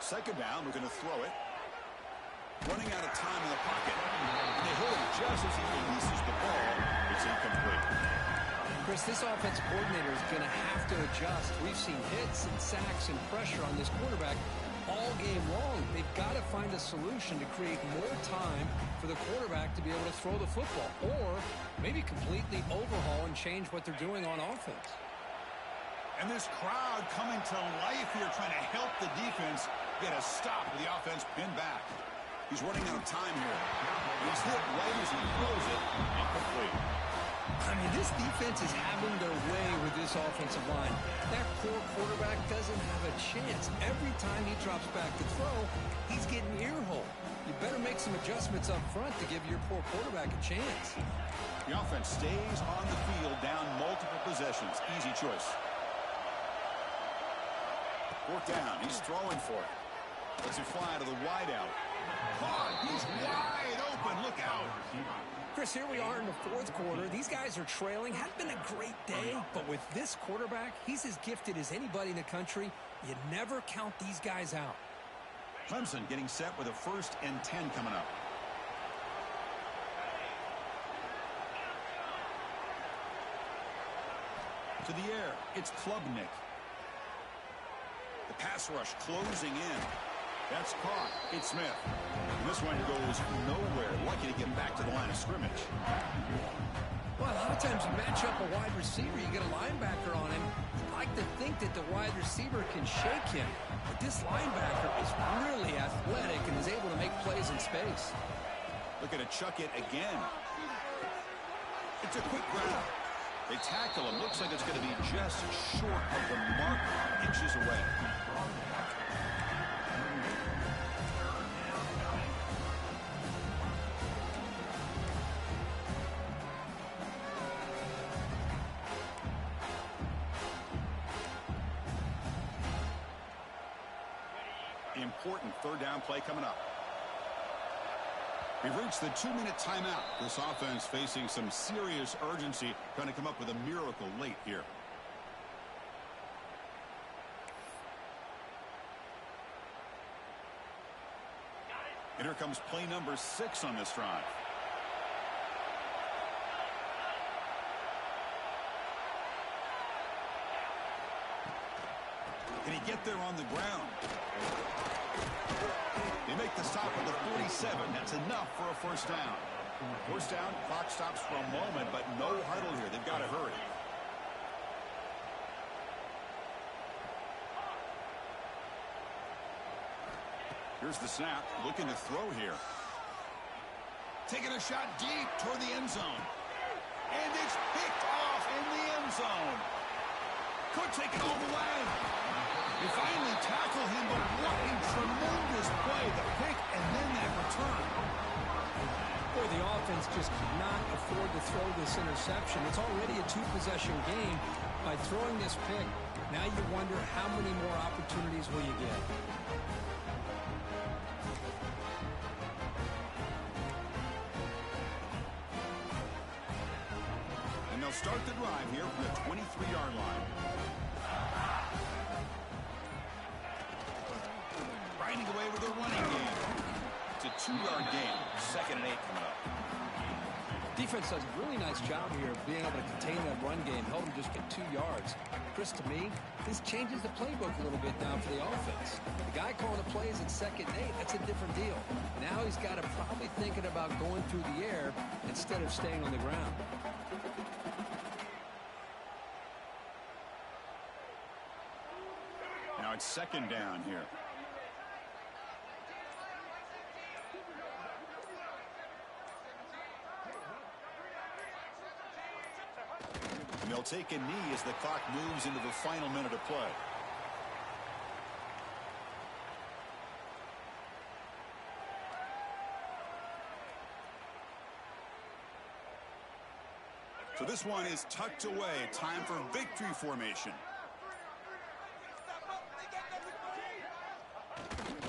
Second down. We're going to throw it. Running out of time in the pocket. And they hit him just as he releases the ball. It's incomplete. Chris, this offense coordinator is going to have to adjust. We've seen hits and sacks and pressure on this quarterback all game long. They've got to find a solution to create more time for the quarterback to be able to throw the football, or maybe completely overhaul and change what they're doing on offense. And this crowd coming to life here, trying to help the defense get a stop with the offense pinned back. He's running out of time here. He's hit right as he throws it. Incomplete. I mean, this defense is having their way with this offensive line. That poor quarterback doesn't have a chance. Every time he drops back to throw, he's getting ear-hole. You better make some adjustments up front to give your poor quarterback a chance. The offense stays on the field down multiple possessions. Easy choice. Fourth down. He's throwing for it. Lets it fly to the wideout. Caught. He's wide open. Look out. Chris, here we are in the fourth quarter. These guys are trailing. Hadn't been a great day, but with this quarterback, he's as gifted as anybody in the country. You never count these guys out. Clemson getting set with a 1st and 10 coming up. To the air. It's Klubnik. The pass rush closing in. That's caught. It's Smith. And this one goes nowhere. Lucky to get back to the line of scrimmage. Well, a lot of times you match up a wide receiver, you get a linebacker on him. You'd like to think that the wide receiver can shake him. But this linebacker is really athletic and is able to make plays in space. Looking to chuck it again. It's a quick grab. They tackle him. Looks like it's going to be just short of the mark. Inches away. Important 3rd down play coming up. We've reached the 2-minute timeout. This offense facing some serious urgency, trying to come up with a miracle late here. And here comes play number 6 on this drive. Can he get there on the ground? They make the stop at the 47. That's enough for a 1st down. 1st down, clock stops for a moment, but no huddle here. They've got to hurry. Here's the snap. Looking to throw here. Taking a shot deep toward the end zone. And it's picked off in the end zone. Could take it all the way. They finally tackle him, but what a tremendous play. The pick and then that return. Boy, the offense just cannot afford to throw this interception. It's already a 2-possession game. By throwing this pick, now you wonder how many more opportunities will you get. And they'll start the drive here from the 23-yard line. Riding away with a running game. It's a 2-yard gain. 2nd and 8 coming up. Defense does a really nice job here of being able to contain that run game, help them just get 2 yards. Chris, to me, this changes the playbook a little bit now for the offense. The guy calling the plays at 2nd and 8, that's a different deal. Now he's got to probably thinking about going through the air instead of staying on the ground. Now it's 2nd down here. And they'll take a knee as the clock moves into the final minute of play. So this one is tucked away. Time for victory formation.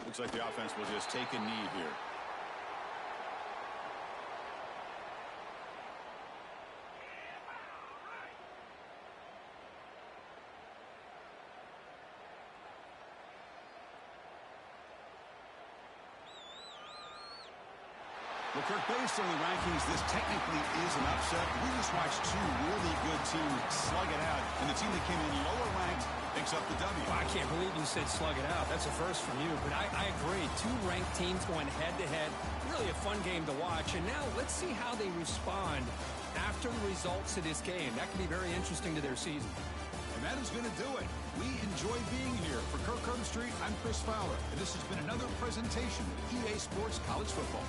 Looks like the offense will just take a knee here. Well, Kirk, based on the rankings, this technically is an upset. We just watched two really good teams slug it out, and the team that came in lower ranked picks up the W. Well, I can't believe you said slug it out. That's a first from you, but I agree. Two ranked teams going head-to-head. Really a fun game to watch, and now let's see how they respond after the results of this game. That could be very interesting to their season. And that is going to do it. We enjoy being here. For Kirk Herbstreit, I'm Chris Fowler, and this has been another presentation of EA Sports College Football.